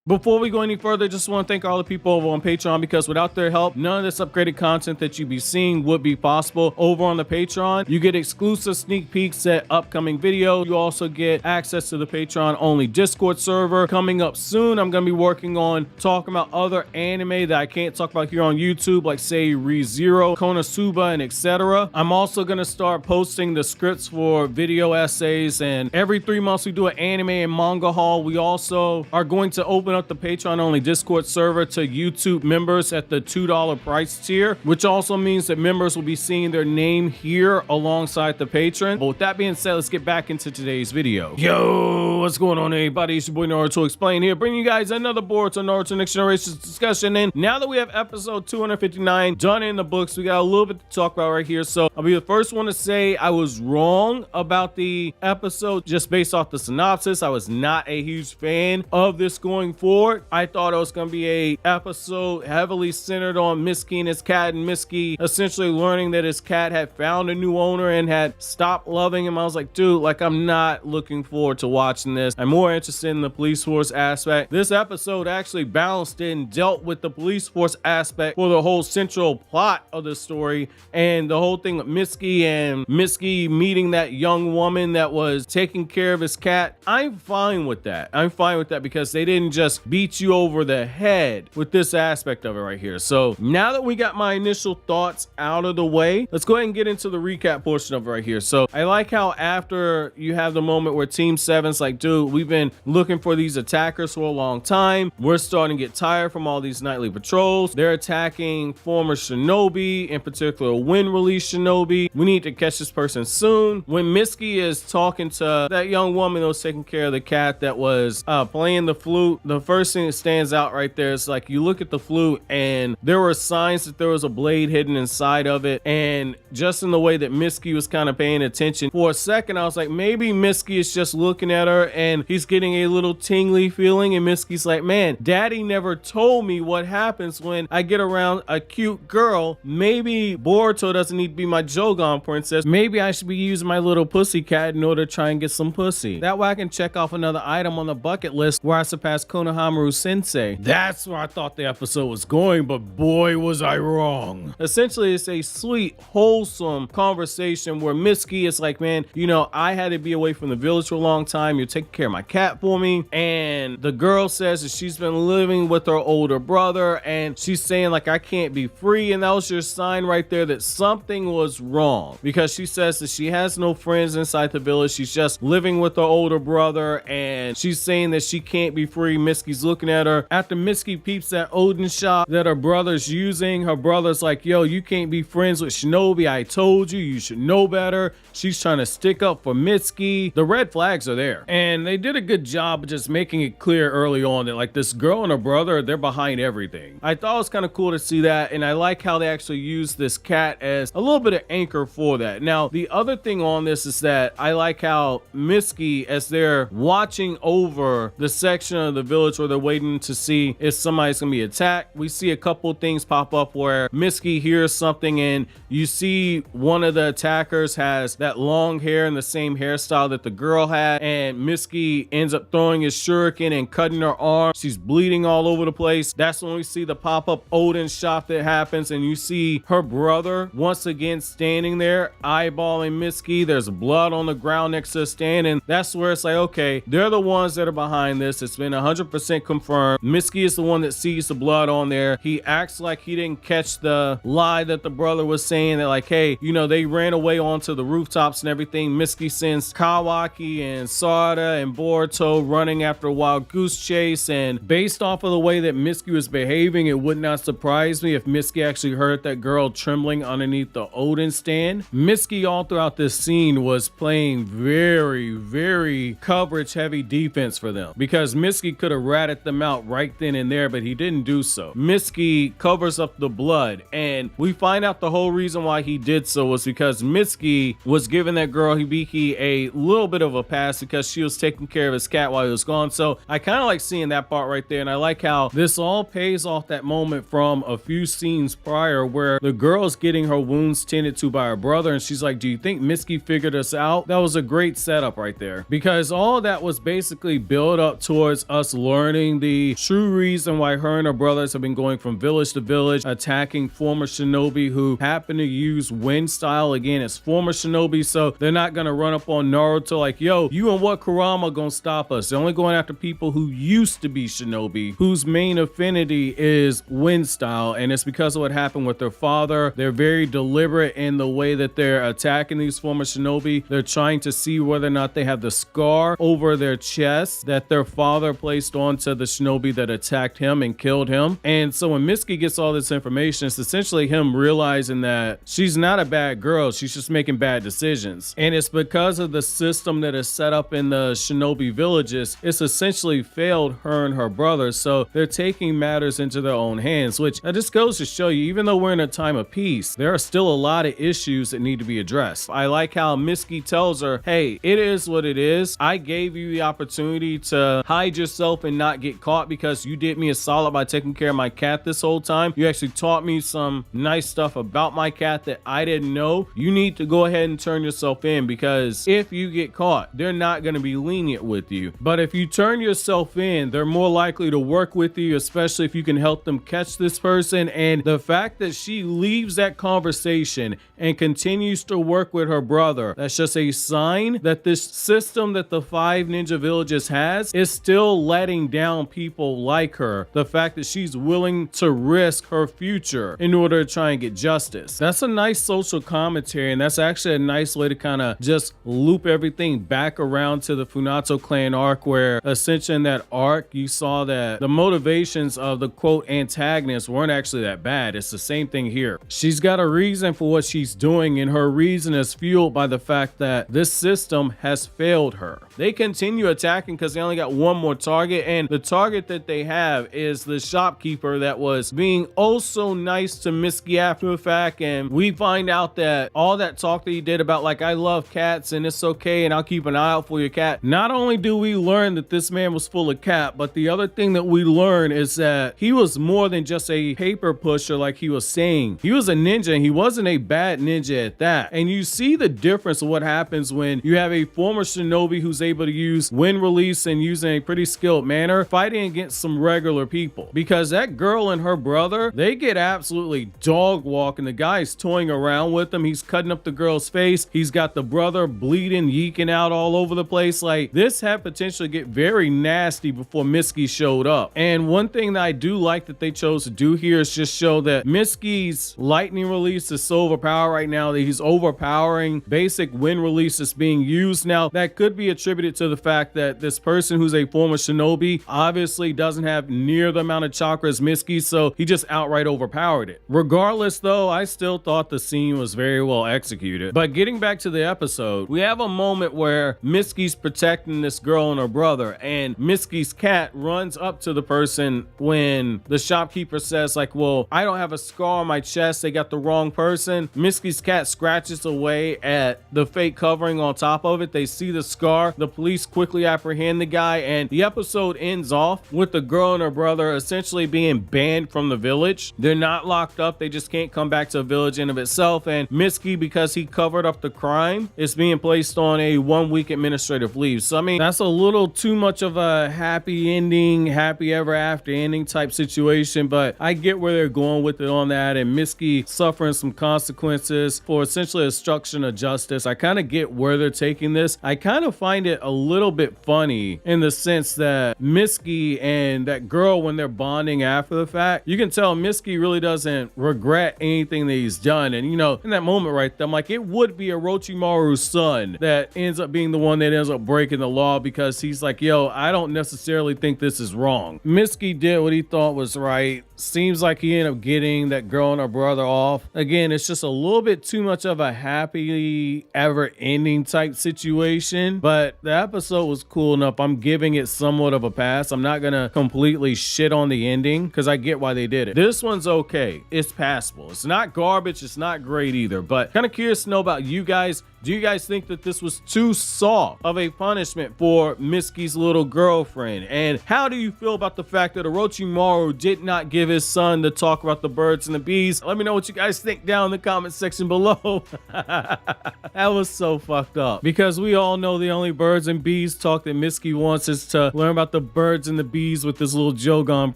Before we go any further, just want to thank all the people over on Patreon, because without their help, none of this upgraded content that you'd be seeing would be possible. Over on the Patreon, you get exclusive sneak peeks at upcoming videos. You also get access to the Patreon only Discord server. Coming up soon, I'm going to be working on talking about other anime that I can't talk about here on YouTube, like say ReZero, Konosuba, and etc. I'm also going to start posting the scripts for video essays, and every 3 months we do an anime and manga haul. We also are going to open up the Patreon only Discord server to YouTube members at the $2 price tier, which also means that members will be seeing their name here alongside the patron. But with that being said, let's get back into today's video. Yo, what's going on, everybody? It's your boy Naruto Explain here, bringing you guys another Boruto Naruto Next Generation's discussion. And now that we have episode 259 done in the books, we got a little bit to talk about right here. So I'll be the first one to say I was wrong about the episode just based off the synopsis. I was not a huge fan of this going forward. I thought it was going to be a episode heavily centered on Mitsuki and his cat, and Mitsuki essentially learning that his cat had found a new owner and had stopped loving him. I was like, dude, like, I'm not looking forward to watching this. I'm more interested in the police force aspect. This episode actually balanced it and dealt with the police force aspect for the whole central plot of the story, and the whole thing with Mitsuki and Mitsuki meeting that young woman that was taking care of his cat. I'm fine with that. I'm fine with that because they didn't just beat you over the head with this aspect of it right here. So now that we got my initial thoughts out of the way, let's go ahead and get into the recap portion of it right here. So I like how after you have the moment where Team 7's like, dude, we've been looking for these attackers for a long time. We're starting to get tired from all these nightly patrols. They're attacking former shinobi, in particular wind release shinobi. We need to catch this person soon. When Mitsuki is talking to that young woman that was taking care of the cat that was playing the flute, the first thing that stands out right there is like, you look at the flute and there were signs that there was a blade hidden inside of it, and just in the way that Mitsuki was kind of paying attention for a second, I was like, maybe Mitsuki is just looking at her and he's getting a little tingly feeling, and Mitsuki's like, man, daddy never told me what happens when I get around a cute girl. Maybe Boruto doesn't need to be my Jogan princess. Maybe I should be using my little pussy cat in order to try and get some pussy. That way I can check off another item on the bucket list where I surpass Konohamaru Sensei. That's where I thought the episode was going, but boy was I wrong. Essentially, it's a sweet, wholesome conversation where Mitsuki is like, man, you know, I had to be away from the village for a long time. You're taking care of my cat for me. And the girl says that she's been living with her older brother, and she's saying like, I can't be free. And that was your sign right there that something was wrong, because she says that she has no friends inside the village. She's just living with her older brother, and she's saying that she can't be free. Mitsuki's looking at her. After Mitsuki peeps that Odin shop that her brother's using, her brother's like, yo, you can't be friends with shinobi. I told you, you should know better. She's trying to stick up for Mitsuki. The red flags are there, and they did a good job of just making it clear early on that like this girl and her brother, they're behind everything. I thought it was kind of cool to see that, and I like how they actually use this cat as a little bit of anchor for that. Now, the other thing on this is that I like how Mitsuki, as they're watching over the section of the village where they're waiting to see if somebody's gonna be attacked, we see a couple things pop up where Mitsuki hears something, and you see one of the attackers has that long hair and the same hairstyle that the girl had, and Mitsuki ends up throwing his shuriken and cutting her arm. She's bleeding all over the place. That's when we see the pop-up Odin shot that happens, and you see her brother once again standing there eyeballing Mitsuki. There's blood on the ground next to the stand, and that's where it's like, okay, they're the ones that are behind this. It's been 100% confirmed. Mitsuki is the one that sees the blood on there. He acts like he didn't catch the lie that the brother was saying, that like, hey, you know, they ran away onto the rooftops and everything. Mitsuki sends Kawaki and Sarada and Boruto running after a wild goose chase, and based off of the way that Mitsuki was behaving, it would not surprise me if Mitsuki actually heard that girl trembling underneath the Odin stand. Mitsuki all throughout this scene was playing very coverage heavy defense for them, because Mitsuki could have ratted them out right then and there, but he didn't do so. Mitsuki covers up the blood, and we find out the whole reason why he did so was because Mitsuki was giving that girl Hibiki a little bit of a pass because she was taking care of his cat while he was gone. So I kind of like seeing that part right there, and I like how this all pays off that moment from a few scenes prior where the girl's getting her wounds tended to by her brother, and she's like, do you think Mitsuki figured us out? That was a great setup right there, because all that was basically build up towards us learning learning the true reason why her and her brothers have been going from village to village, attacking former shinobi who happen to use wind style. Again, it's former shinobi, so they're not gonna run up on Naruto like, yo, you and what Kurama gonna stop us? They're only going after people who used to be shinobi, whose main affinity is wind style, and it's because of what happened with their father. They're very deliberate in the way that they're attacking these former shinobi. They're trying to see whether or not they have the scar over their chest that their father placed onto the shinobi that attacked him and killed him. And so when Mitsuki gets all this information, it's essentially him realizing that she's not a bad girl, she's just making bad decisions. And it's because of the system that is set up in the shinobi villages, it's essentially failed her and her brother. So they're taking matters into their own hands, which just goes to show you, even though we're in a time of peace, there are still a lot of issues that need to be addressed. I like how Mitsuki tells her, hey, it is what it is. I gave you the opportunity to hide yourself and not get caught because you did me a solid by taking care of my cat this whole time. You actually taught me some nice stuff about my cat that I didn't know. You need to go ahead and turn yourself in, because if you get caught, they're not going to be lenient with you. But if you turn yourself in, they're more likely to work with you, especially if you can help them catch this person. And the fact that she leaves that conversation and continues to work with her brother, that's just a sign that this system that the 5 ninja villages has is still letting down people like her. The fact that she's willing to risk her future in order to try and get justice. That's a nice social commentary, and that's actually a nice way to kind of just loop everything back around to the Funato clan arc, where essentially in that arc you saw that the motivations of the quote antagonists weren't actually that bad. It's the same thing here. She's got a reason for what she's doing, and her reason is fueled by the fact that this system has failed her. They continue attacking because they only got one more target, and the target that they have is the shopkeeper that was being oh so nice to Mitsuki after the fact. And we find out that all that talk that he did about like, I love cats and it's okay and I'll keep an eye out for your cat. Not only do we learn that this man was full of cat, but the other thing that we learn is that he was more than just a paper pusher like he was saying. He was a ninja, and he wasn't a bad ninja at that. And you see the difference of what happens when you have a former shinobi who's able to use wind release and use in a pretty skilled manner fighting against some regular people. Because that girl and her brother, they get absolutely dog walking. The guy's toying around with them. He's cutting up the girl's face. He's got the brother bleeding, yeeking out all over the place. Like, this had potential to get very nasty before Mitsuki showed up. And one thing that I do like that they chose to do here is just show that Mitsuki's lightning release is so overpowered right now that he's overpowering basic wind release that's being used. Now, that could be attributed to the fact that this person who's a former shinobi obviously doesn't have near the amount of chakra as Mitsuki, so he just outright overpowered it. Regardless though, I still thought the scene was very well executed. But getting back to the episode, we have a moment where Mitsuki's protecting this girl and her brother, and Mitsuki's cat runs up to the person when the shopkeeper says like, well, I don't have a scar on my chest, they got the wrong person. Mitsuki's cat scratches away at the fake covering on top of it. They see the scar. The police quickly apprehend the guy, and the episode ends off with the girl and her brother essentially being banned from the village. They're not locked up, they just can't come back to a village in of itself. And Mitsuki, because he covered up the crime, is being placed on a 1-week administrative leave. So I mean, that's a little too much of a happy ending, happy ever after ending type situation, but I get where they're going with it on that. And Mitsuki suffering some consequences for essentially obstruction of justice. I kind of get where they're taking this. I kind of find it a little bit funny in the sense that Mitsuki and that girl, when they're bonding after the fact, you can tell Mitsuki really doesn't regret anything that he's done. And you know, in that moment right there, I'm like, it would be Orochimaru's son that ends up being the one that ends up breaking the law, because he's like, yo, I don't necessarily think this is wrong. Mitsuki did what he thought was right. Seems like he ended up getting that girl and her brother off. Again, it's just a little bit too much of a happily ever ending type situation, but the episode was cool enough. I'm giving it somewhat of a pass. I'm not gonna completely shit on the ending because I get why they did it. This one's okay. It's passable. It's not garbage. It's not great either, but kind of curious to know about you guys. Do you guys think that this was too soft of a punishment for Mitsuki's little girlfriend? And how do you feel about the fact that Orochimaru did not give his son to talk about the birds and the bees? Let me know what you guys think down in the comment section below. That was so fucked up, because we all know the only birds and bees talk that Mitsuki wants is to learn about the birds and the bees with this little Jogan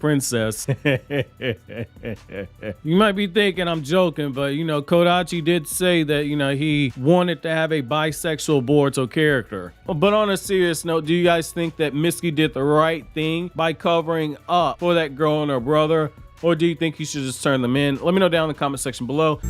princess. You might be thinking I'm joking, but you know, Kodachi did say that, you know, he wanted to have a bisexual Boruto character. But on a serious note, do you guys think that Mitsuki did the right thing by covering up for that girl and her brother? Or do you think he should just turn them in? Let me know down in the comment section below.